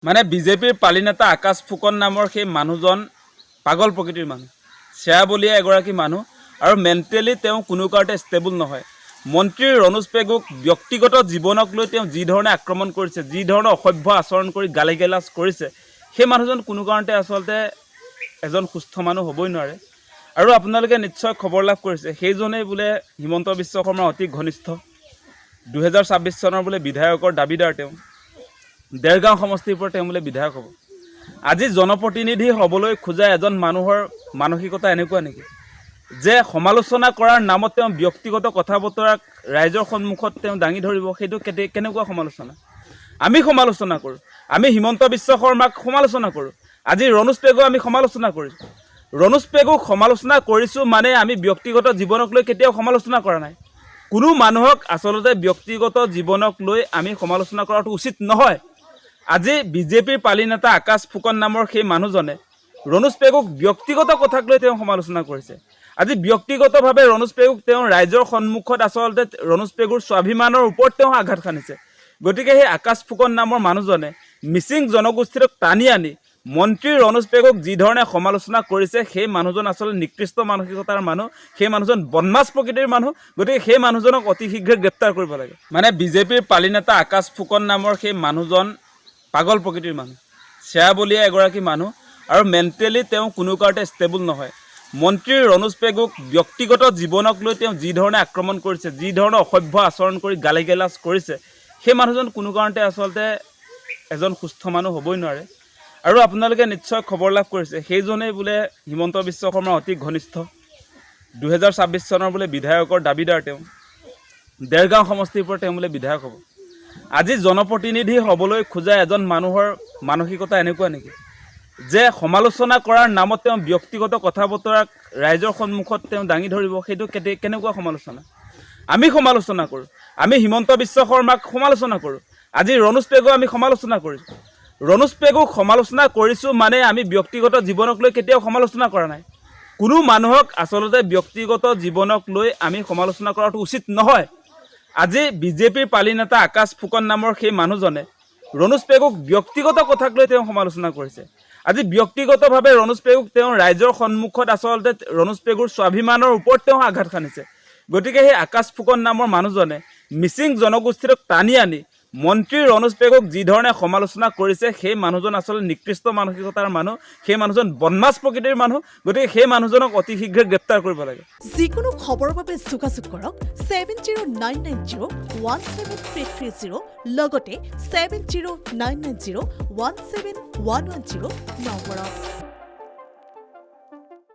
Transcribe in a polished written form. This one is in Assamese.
মানে বিজেপিৰ পালি নেতা আকাশ ফুকন নামৰ সেই মানুহজন পাগল প্ৰকৃতিৰ মানুহ, চেয়াবলীয়া এগৰাকী মানুহ আৰু মেণ্টেলি তেওঁ কোনো কাৰণতে ষ্টেবল নহয়। মন্ত্ৰী ৰণোজ পেগুক ব্যক্তিগত জীৱনক লৈ তেওঁ যি ধৰণে আক্ৰমণ কৰিছে, যি ধৰণৰ অসভ্য আচৰণ কৰি গালি গালাজ কৰিছে, সেই মানুহজন কোনো কাৰণতে আচলতে এজন সুস্থ মানুহ হ'বই নোৱাৰে। আৰু আপোনালোকে নিশ্চয় খবৰ লাভ কৰিছে, সেইজনেই বোলে হিমন্ত বিশ্ব শৰ্মাৰ অতি ঘনিষ্ঠ, 2026 চনৰ বোলে বিধায়কৰ দাবীদাৰ তেওঁ। দেৰগাঁও সমষ্টিৰ পৰা তেওঁ বোলে বিধায়ক হ'ব। আজি জনপ্ৰতিনিধি হ'বলৈ খোজা এজন মানুহৰ মানসিকতা এনেকুৱা নেকি যে সমালোচনা কৰাৰ নামত তেওঁ ব্যক্তিগত কথা বতৰাক ৰাইজৰ সন্মুখত তেওঁ দাঙি ধৰিব? সেইটো কেনেকুৱা সমালোচনা? আমি সমালোচনা কৰোঁ, আমি হিমন্ত বিশ্ব শৰ্মাক সমালোচনা কৰোঁ, আজি ৰণোজ পেগুক আমি সমালোচনা কৰিছোঁ। ৰণোজ পেগুক সমালোচনা কৰিছোঁ মানে আমি ব্যক্তিগত জীৱনক লৈ কেতিয়াও সমালোচনা কৰা নাই। কোনো মানুহক আচলতে ব্যক্তিগত জীৱনক লৈ আমি সমালোচনা কৰাটো উচিত নহয়। আজি বিজেপিৰ পালি নেতা আকাশ ফুকন নামৰ সেই মানুহজনে ৰণোজ পেগুক ব্যক্তিগত কথাক লৈ তেওঁ সমালোচনা কৰিছে। আজি ব্যক্তিগতভাৱে ৰণোজ পেগুক তেওঁ ৰাইজৰ সন্মুখত আচলতে ৰণোজ পেগুৰ স্বাভিমানৰ ওপৰত তেওঁ আঘাত সানিছে। গতিকে সেই আকাশ ফুকন নামৰ মানুহজনে মিচিং জনগোষ্ঠীক টানি আনি মন্ত্ৰী ৰণোজ পেগুক যি ধৰণে সমালোচনা কৰিছে, সেই মানুহজন আচলতে নিকৃষ্ট মানসিকতাৰ মানুহ, সেই মানুহজন বদমাছ প্ৰকৃতিৰ মানুহ। গতিকে সেই মানুহজনক অতি শীঘ্ৰে গ্ৰেপ্তাৰ কৰিব লাগে। মানে বিজেপিৰ পালি নেতা আকাশ ফুকন নামৰ সেই মানুহজন পাগল প্ৰকৃতিৰ মানুহ, চেয়াবলীয়া এগৰাকী মানুহ আৰু মেণ্টেলি তেওঁ কোনো কাৰণতে ষ্টেবল নহয়। মন্ত্ৰী ৰণোজ পেগুক ব্যক্তিগত জীৱনক লৈ তেওঁ যি ধৰণে আক্ৰমণ কৰিছে, যি ধৰণৰ অসভ্য আচৰণ কৰি গালি গালাজ কৰিছে, সেই মানুহজন কোনো কাৰণতে আচলতে এজন সুস্থ মানুহ হ'বই নোৱাৰে। আৰু আপোনালোকে নিশ্চয় খবৰ লাভ কৰিছে, সেইজনেই বোলে হিমন্ত বিশ্ব শৰ্মাৰ অতি ঘনিষ্ঠ, 2026 চনৰ বোলে বিধায়কৰ দাবীদাৰ তেওঁ। দেৰগাঁও সমষ্টিৰ পৰা তেওঁ বোলে বিধায়ক হ'ব। আজি জনপ্ৰতিনিধি হ'বলৈ খোজা এজন মানুহৰ মানসিকতা এনেকুৱা নেকি যে সমালোচনা কৰাৰ নামত তেওঁ ব্যক্তিগত কথা বতৰাক ৰাইজৰ সন্মুখত তেওঁ দাঙি ধৰিব? সেইটো কেনেকুৱা সমালোচনা? আমি সমালোচনা কৰোঁ, আমি হিমন্ত বিশ্ব শৰ্মাক সমালোচনা কৰোঁ, আজি ৰণোজ পেগুক আমি সমালোচনা কৰিছোঁ। ৰণোজ পেগুক সমালোচনা কৰিছোঁ মানে আমি ব্যক্তিগত জীৱনক লৈ কেতিয়াও সমালোচনা কৰা নাই। কোনো মানুহক আচলতে ব্যক্তিগত জীৱনক লৈ আমি সমালোচনা কৰাটো উচিত নহয়। আজি বিজেপিৰ পালি নেতা আকাশ ফুকন নামৰ সেই মানুহজনে ৰণোজ পেগুক ব্যক্তিগত কথাক লৈ তেওঁ সমালোচনা কৰিছে। আজি ব্যক্তিগতভাৱে ৰণোজ পেগুক তেওঁ ৰাইজৰ সন্মুখত আচলতে ৰণোজ পেগুৰ স্বাভিমানৰ ওপৰত তেওঁ আঘাত সানিছে। গতিকে সেই আকাশ ফুকন নামৰ মানুহজনে মিচিং জনগোষ্ঠীক টানি আনি মন্ত্ৰী ৰণোজ পেগুক যি ধৰণে সমালোচনা কৰিছে, সেই মানুহজন আচলতে নিকৃষ্ট মানসিকতাৰ মানুহ, সেই মানুহজন বদমাছ প্ৰকৃতিৰ মানুহ। গতিকে সেই মানুহজনক অতি শীঘ্ৰে গ্ৰেপ্তাৰ কৰিব লাগে। যিকোনো খবৰৰ বাবে যোগাযোগ কৰক 7099017330 লগতে 7099017110 নম্বৰত।